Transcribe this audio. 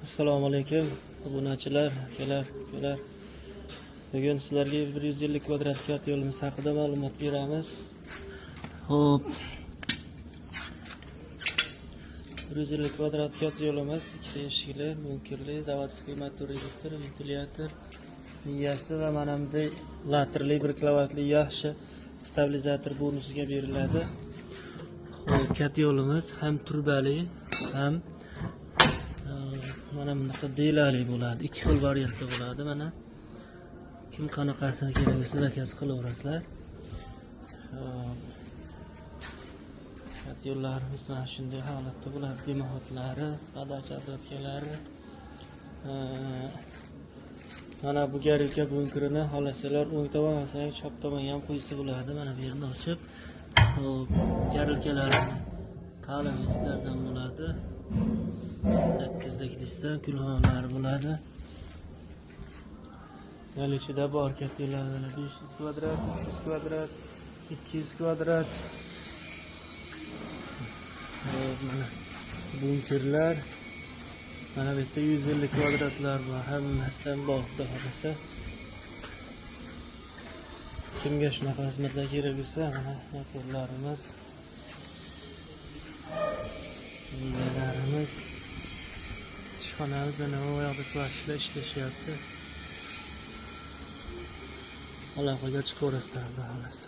Assalomu alaykum obunachilar, akalar. Bugun sizlarga 150 kvadrat kat yo'limiz haqida ma'lumot beramiz. Xo'p. 150 kvadrat kat yo'limiz ikkita eshikli, bunkerli, zavodskiy motor reduktor, ventilyator, miyasi va mana bunday laterli 1 kilovatli yaxshi stabilizator bonusiga beriladi. Xo'p, kat yo'limiz ham turbali, ham mana bunaqa delali bo'ladi. Ikki xil variantda bo'ladi. Mana kim qanaqasini kerak bo'lsa zakaz qilaverasizlar. Kat yo'llarimiz mana shunday holatda bo'ladi. Demahotlari, qadacha obratkalari. Mana bu garilka bunkerini xohlasalar o'ng tomon olsangiz chap tomonga ham qo'ysa bo'ladi. Mana bu yerni ochib, hop, garilkalari qalin listlardan bo'ladi. 8 lik listdan kulxonalari bo'ladi. Yana ichida bor kat yo'llar 500 kvadrat, 300 kvadrat, 200 kvadrat. Mana bunkerlar. Mana bu yerda 150 kvadratlar bor. Hammasidan bor, xudo xolasa. Kimga shunaqa xizmatlar kerak bo'lsa, mana motorlarimiz, miyalarimiz, ishxonamiz mana bu yoqda svachlar ishlashyapti. Aloqaga chiqaverasizlar, xudo xolasa.